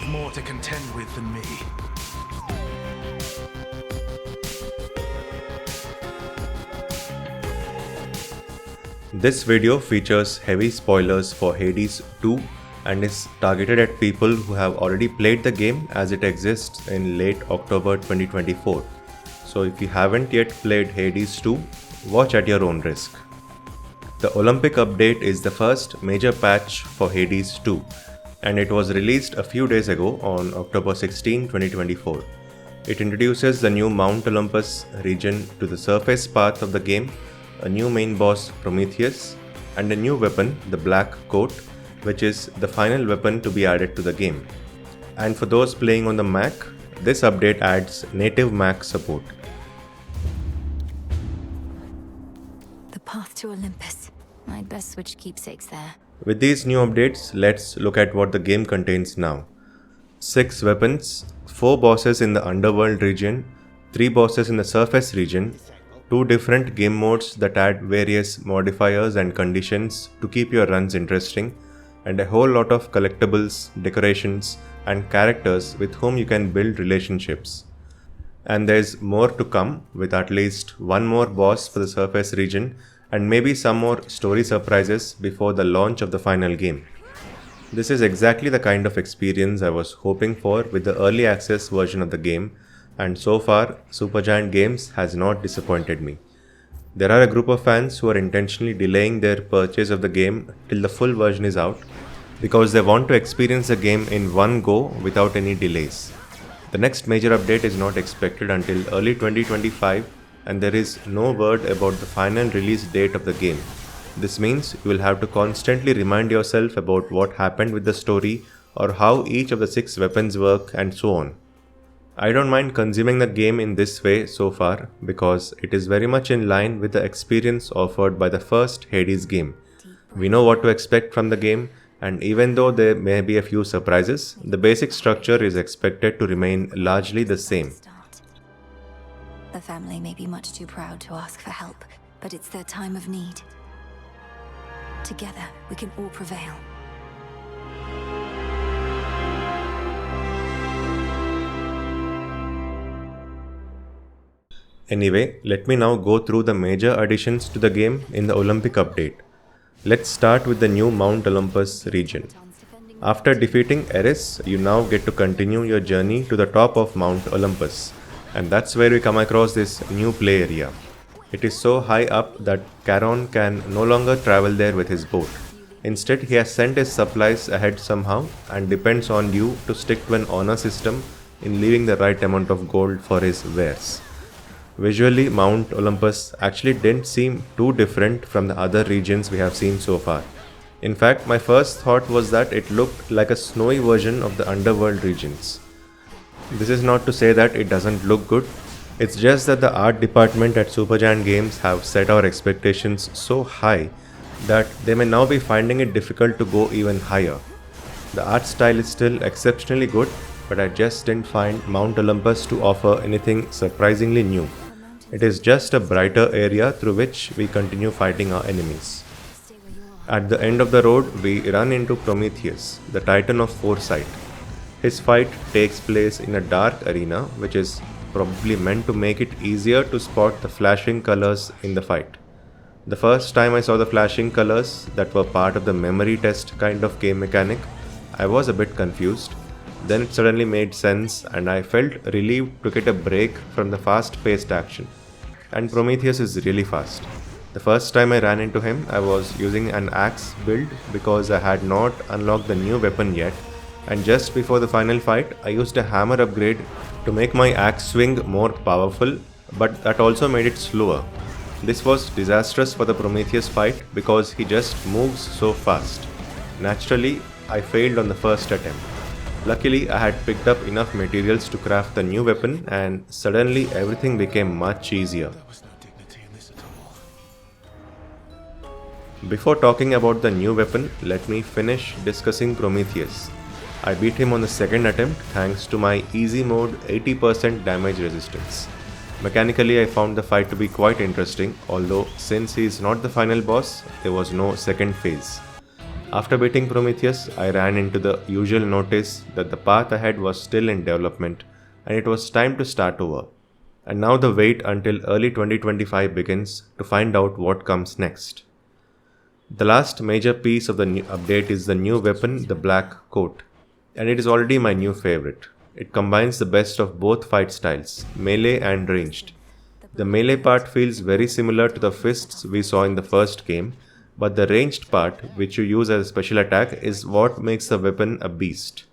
you've more to contend with than me. This video features heavy spoilers for Hades 2 and is targeted at people who have already played the game as it exists in late October 2024. So if you haven't yet played Hades 2, watch at your own risk. The Olympic update is the first major patch for Hades 2, and it was released a few days ago on October 16, 2024. It introduces the new Mount Olympus region to the surface path of the game, a new main boss Prometheus, and a new weapon, the Black Coat, which is the final weapon to be added to the game. And for those playing on the Mac, this update adds native Mac support. The path to Olympus. I'd best switch keepsakes there. With these new updates, let's look at what the game contains now. 6 weapons, 4 bosses in the underworld region, 3 bosses in the surface region, 2 different game modes that add various modifiers and conditions to keep your runs interesting, and a whole lot of collectibles, decorations, and characters with whom you can build relationships. And there's more to come, with at least one more boss for the surface region and maybe some more story surprises before the launch of the final game. This is exactly the kind of experience I was hoping for with the early access version of the game, and so far Supergiant Games has not disappointed me. There are a group of fans who are intentionally delaying their purchase of the game till the full version is out because they want to experience the game in one go without any delays. The next major update is not expected until early 2025, and there is no word about the final release date of the game. This means you will have to constantly remind yourself about what happened with the story or how each of the 6 weapons work and so on. I don't mind consuming the game in this way so far because it is very much in line with the experience offered by the first Hades game. We know what to expect from the game, and even though there may be a few surprises, the basic structure is expected to remain largely the same. The family may be much too proud to ask for help, but it's their time of need. Together, we can all prevail. Anyway, let me now go through the major additions to the game in the Olympic update. Let's start with the new Mount Olympus region. After defeating Eris, you now get to continue your journey to the top of Mount Olympus. And that's where we come across this new play area. It is so high up that Charon can no longer travel there with his boat. Instead, he has sent his supplies ahead somehow and depends on you to stick to an honor system in leaving the right amount of gold for his wares. Visually, Mount Olympus actually didn't seem too different from the other regions we have seen so far. In fact, my first thought was that it looked like a snowy version of the underworld regions. This is not to say that it doesn't look good, it's just that the art department at Supergiant Games have set our expectations so high that they may now be finding it difficult to go even higher. The art style is still exceptionally good, but I just didn't find Mount Olympus to offer anything surprisingly new. It is just a brighter area through which we continue fighting our enemies. At the end of the road, we run into Prometheus, the Titan of Foresight. His fight takes place in a dark arena, which is probably meant to make it easier to spot the flashing colors in the fight. The first time I saw the flashing colors that were part of the memory test kind of game mechanic, I was a bit confused. Then it suddenly made sense and I felt relieved to get a break from the fast-paced action. And Prometheus is really fast. The first time I ran into him, I was using an axe build because I had not unlocked the new weapon yet, and just before the final fight, I used a hammer upgrade to make my axe swing more powerful, but that also made it slower. This was disastrous for the Prometheus fight because he just moves so fast. Naturally, I failed on the first attempt. Luckily, I had picked up enough materials to craft the new weapon, and suddenly everything became much easier. Before talking about the new weapon, let me finish discussing Prometheus. I beat him on the second attempt thanks to my easy mode 80% damage resistance. Mechanically, I found the fight to be quite interesting, although since he is not the final boss, there was no second phase. After beating Prometheus, I ran into the usual notice that the path ahead was still in development and it was time to start over. And now the wait until early 2025 begins to find out what comes next. The last major piece of the new update is the new weapon, the Black Coat, and it is already my new favorite. It combines the best of both fight styles, melee and ranged. The melee part feels very similar to the fists we saw in the first game, but the ranged part, which you use as a special attack, is what makes the weapon a beast.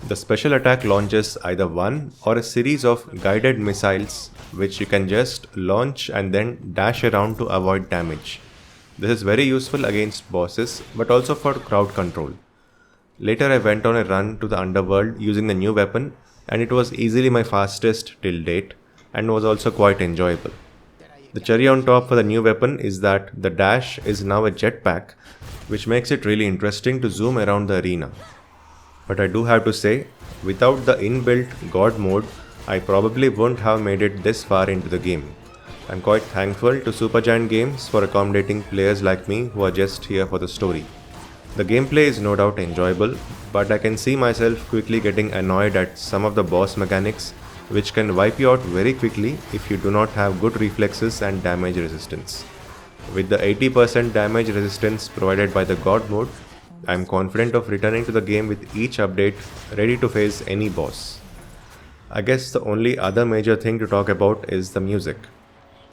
The special attack launches either one or a series of guided missiles which you can just launch and then dash around to avoid damage. This is very useful against bosses but also for crowd control. Later I went on a run to the underworld using the new weapon and it was easily my fastest till date and was also quite enjoyable. The cherry on top for the new weapon is that the dash is now a jetpack, which makes it really interesting to zoom around the arena. But I do have to say, without the inbuilt God mode, I probably wouldn't have made it this far into the game. I'm quite thankful to Supergiant Games for accommodating players like me who are just here for the story. The gameplay is no doubt enjoyable, but I can see myself quickly getting annoyed at some of the boss mechanics which can wipe you out very quickly if you do not have good reflexes and damage resistance. With the 80% damage resistance provided by the God mode, I am confident of returning to the game with each update ready to face any boss. I guess the only other major thing to talk about is the music.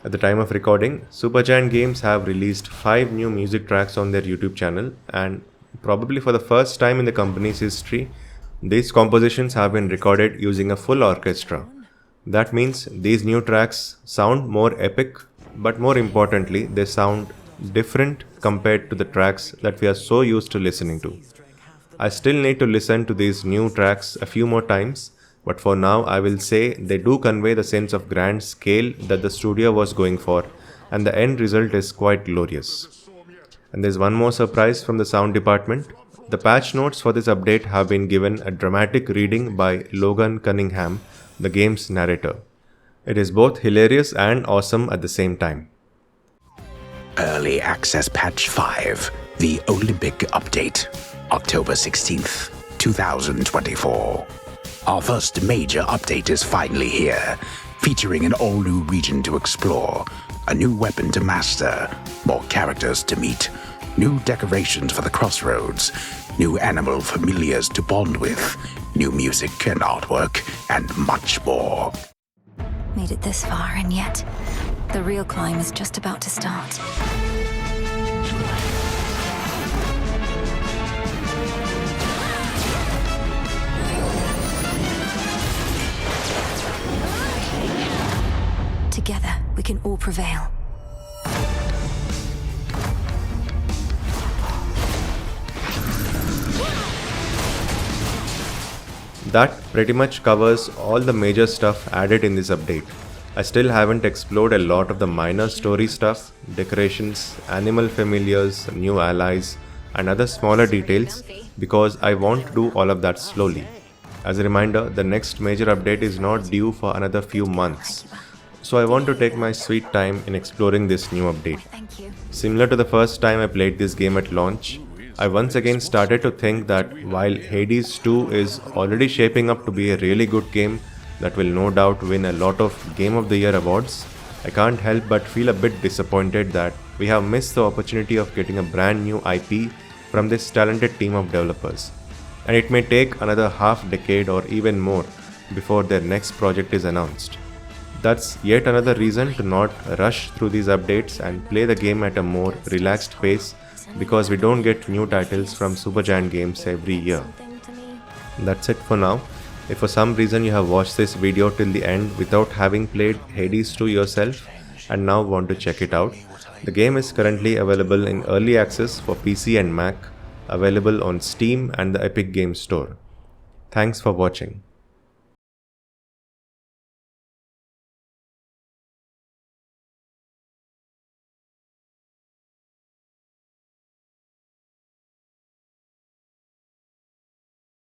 At the time of recording, Supergiant Games have released 5 new music tracks on their YouTube channel, and probably for the first time in the company's history, these compositions have been recorded using a full orchestra. That means these new tracks sound more epic, but more importantly, they sound different compared to the tracks that we are so used to listening to. I still need to listen to these new tracks a few more times, but for now I will say they do convey the sense of grand scale that the studio was going for, and the end result is quite glorious. And there's one more surprise from the sound department. The patch notes for this update have been given a dramatic reading by Logan Cunningham, the game's narrator. It is both hilarious and awesome at the same time. Early Access Patch 5, the Olympic Update, October 16th, 2024. Our first major update is finally here, featuring an all-new region to explore, a new weapon to master, more characters to meet, new decorations for the crossroads, new animal familiars to bond with, new music and artwork, and much more. Made it this far, and yet the real climb is just about to start. Together, we can all prevail. That pretty much covers all the major stuff added in this update. I still haven't explored a lot of the minor story stuff, decorations, animal familiars, new allies, and other smaller details because I want to do all of that slowly. As a reminder, the next major update is not due for another few months, so I want to take my sweet time in exploring this new update. Similar to the first time I played this game at launch, I once again started to think that while Hades 2 is already shaping up to be a really good game that will no doubt win a lot of Game of the Year awards, I can't help but feel a bit disappointed that we have missed the opportunity of getting a brand new IP from this talented team of developers. And it may take another half decade or even more before their next project is announced. That's yet another reason to not rush through these updates and play the game at a more relaxed pace because we don't get new titles from Supergiant Games every year. That's it for now. If for some reason you have watched this video till the end without having played Hades 2 yourself and now want to check it out, the game is currently available in early access for PC and Mac, available on Steam and the Epic Games Store. Thanks for watching.